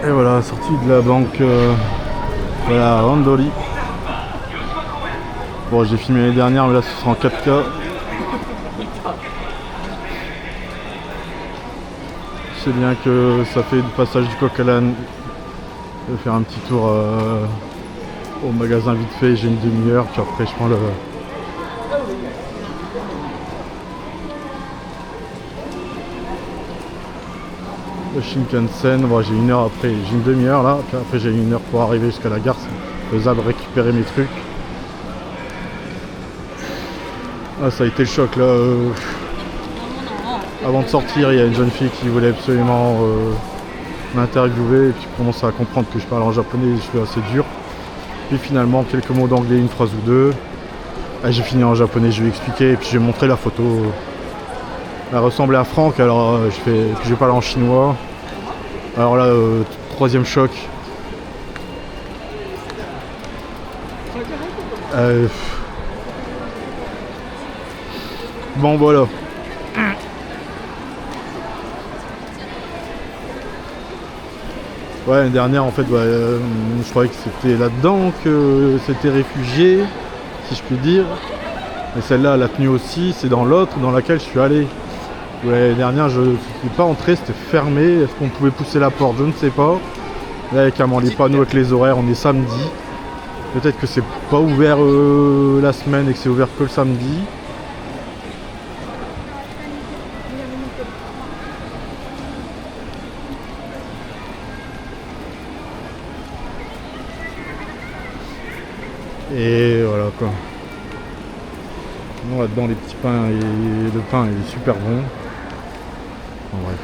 Et voilà, sortie de la banque, voilà, Randoli. Bon, j'ai filmé l'année dernière, mais là ce sera en 4K. Je sais bien que ça fait du passage du coq à l'âne. Je vais faire un petit tour au magasin vite fait, j'ai une demi-heure, puis après je prends le Shinkansen. Bon, j'ai une heure après, j'ai une demi-heure là, puis après j'ai une heure pour arriver jusqu'à la gare, c'est faisable, récupérer mes trucs. Ah, ça a été le choc là. Avant de sortir, il y a une jeune fille qui voulait absolument m'interviewer et puis commence à comprendre que je parle en japonais, je suis assez dur. Puis finalement, quelques mots d'anglais, une phrase ou deux. Ah, j'ai fini en japonais, je lui ai expliqué et puis j'ai montré la photo. Elle ressemblait à Franck, alors je vais parler en chinois. Alors là, troisième choc. Bon voilà. Ouais, l'année dernière en fait, je croyais que c'était là-dedans que c'était réfugié, si je puis dire. Mais celle-là, la tenue aussi, c'est dans l'autre dans laquelle je suis allé. Ouais, l'année dernière, je ne suis pas entré, c'était fermé. Est-ce qu'on pouvait pousser la porte? Je ne sais pas. Là, avec les panneaux avec les horaires, on est samedi. Peut-être que c'est pas ouvert la semaine et que c'est ouvert que le samedi. Et voilà quoi. Bon, là-dedans les petits pains et le pain il est super bon. En bref.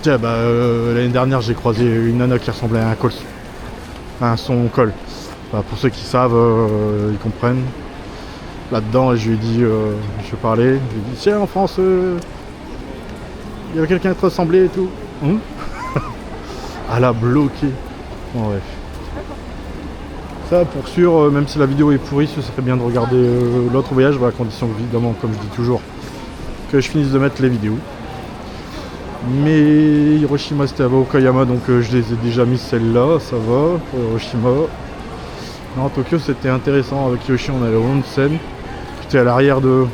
Tiens l'année dernière j'ai croisé une nana qui ressemblait à un col. À son col. Enfin, pour ceux qui savent, ils comprennent. Là-dedans je lui ai dit, je parlais, je lui ai dit tiens en France il y avait quelqu'un qui te ressemblait et tout. Elle a bloqué. Bon bref. Ça pour sûr, même si la vidéo est pourrie, ce serait bien de regarder l'autre voyage, à condition évidemment, comme je dis toujours, que je finisse de mettre les vidéos. Mais Hiroshima c'était à Okayama, donc je les ai déjà mis celle-là, ça va pour Hiroshima. Non, Tokyo c'était intéressant, avec Yoshi on allait au Onsen. J'étais à l'arrière de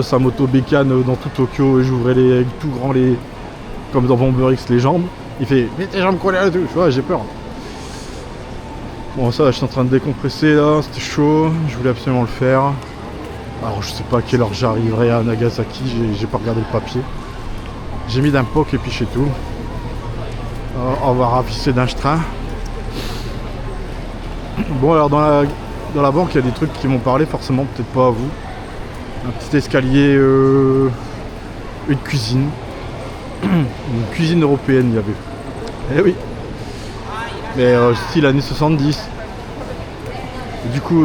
sa moto bécane dans tout Tokyo et j'ouvrais avec tout grand les, comme dans Bomber X, les jambes. Il fait mais tes jambes collées à tout, je vois, j'ai peur. Bon ça je suis en train de décompresser là, c'était chaud, je voulais absolument le faire. Alors je sais pas à quelle heure j'arriverai à Nagasaki, j'ai pas regardé le papier. J'ai mis d'un poc et puis c'est tout. On va ravisser d'un train. Bon alors dans la banque il y a des trucs qui m'ont parlé, forcément peut-être pas à vous. Un petit escalier, une cuisine. Une cuisine européenne il y avait. Eh oui. Mais style années 70. Du coup,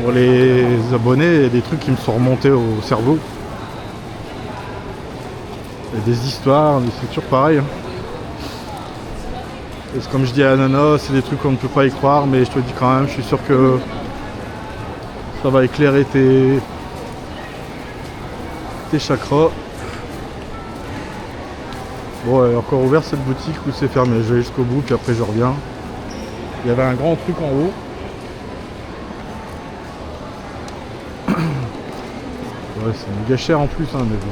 pour les abonnés, il y a des trucs qui me sont remontés au cerveau. Il y a des histoires, des structures pareilles. Et comme je dis à Nana, c'est des trucs qu'on ne peut pas y croire, mais je te dis quand même, je suis sûr que ça va éclairer tes chakras. Bon, elle est encore ouverte cette boutique ou c'est fermé? Je vais jusqu'au bout, puis après je reviens. Il y avait un grand truc en haut. Ouais, c'est méga cher en plus, hein, mais bon.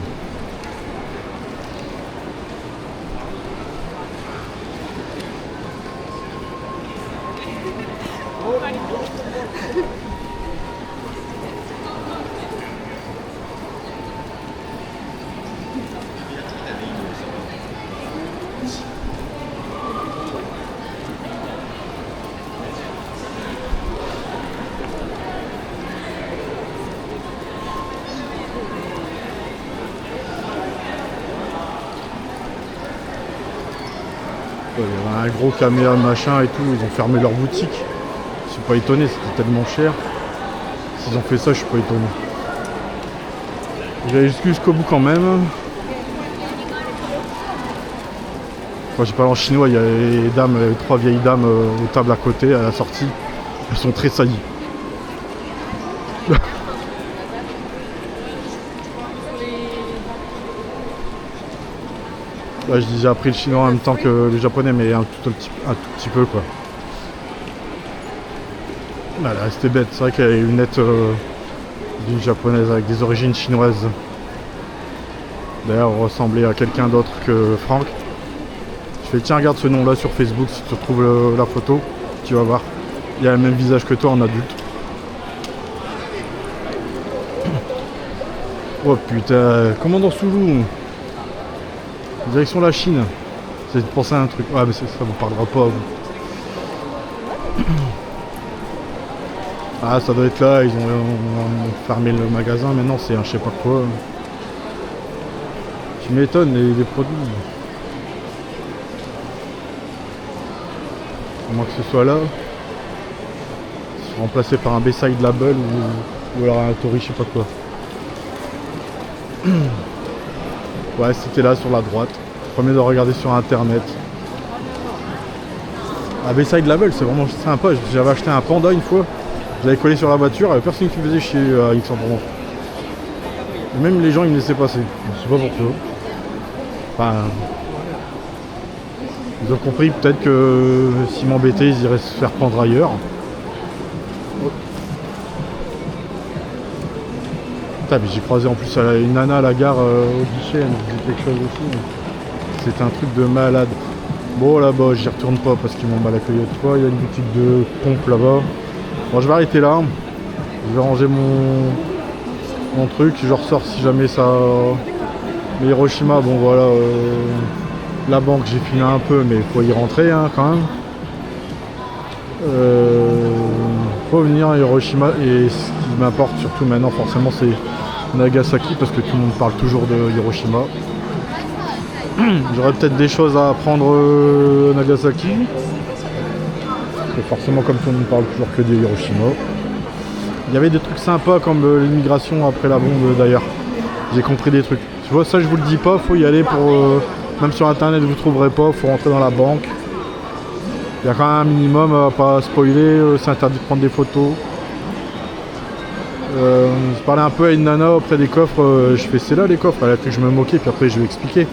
Il y avait un gros caméra machin et tout, ils ont fermé leur boutique. Je suis pas étonné, c'était tellement cher. S'ils ont fait ça, je suis pas étonné. Je vais aller jusqu'au bout quand même. Quand j'ai parlé en chinois, il y a les dames, trois vieilles dames aux tables à côté, à la sortie. Elles sont très saillies. Là, j'ai appris le chinois en même temps que le japonais, mais un tout petit peu quoi. Elle est restée bête, c'est vrai qu'elle a une lunettes d'une japonaise avec des origines chinoises. D'ailleurs, ressemblait à quelqu'un d'autre que Franck. Je fais tiens, regarde ce nom là sur Facebook, si tu retrouves la photo, tu vas voir. Il a le même visage que toi en adulte. Oh putain, commandant Soulou. Direction la Chine. J'ai pensé à un truc. Ouais mais ça vous parlera pas vous. Ah ça doit être là, ils ont fermé le magasin, maintenant c'est un je sais pas quoi. Tu m'étonnes les produits. À moins que ce soit là. Remplacé par un Bayside Label ou alors un Tory je sais pas quoi. Ouais c'était là sur la droite. Premier de regarder sur internet. Un Bayside Label c'est vraiment sympa. J'avais acheté un panda une fois. Je l'avais collé sur la voiture, il n'y avait personne qui me faisait chier à Aix-en-Provence. Et même les gens ils me laissaient passer. Je sais pas pourquoi. Enfin. Ils ont compris peut-être que s'ils m'embêtaient ils iraient se faire prendre ailleurs. J'ai croisé en plus une nana à la gare au guichet, elle me disait quelque chose aussi. C'était un truc de malade. Bon là-bas j'y retourne pas parce qu'ils m'ont mal accueilli autrefois. Fois. Il y a une boutique de pompe là-bas. Bon je vais arrêter là. Je vais ranger mon truc. Je ressors si jamais ça. Mais Hiroshima, bon voilà. La banque j'ai fini un peu mais il faut y rentrer hein, quand même. Faut venir à Hiroshima et ce qui m'importe surtout maintenant forcément c'est Nagasaki parce que tout le monde parle toujours de Hiroshima. J'aurais peut-être des choses à apprendre Nagasaki. Et forcément comme tout le monde parle toujours que de Hiroshima. Il y avait des trucs sympas comme l'immigration après la bombe d'ailleurs. J'ai compris des trucs. Tu vois ça je vous le dis pas, faut y aller pour. Même sur internet vous trouverez pas, faut rentrer dans la banque. Il y a quand même un minimum à pas spoiler, c'est interdit de prendre des photos. Je parlais un peu à une nana auprès des coffres, je fais c'est là les coffres, elle a cru que je me moquais puis après je lui ai expliqué.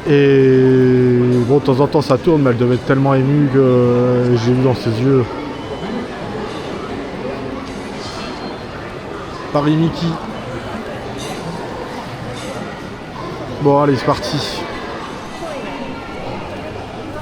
Et bon de temps en temps ça tourne mais elle devait être tellement émue que j'ai vu dans ses yeux. Paris Mickey. Bon allez c'est parti.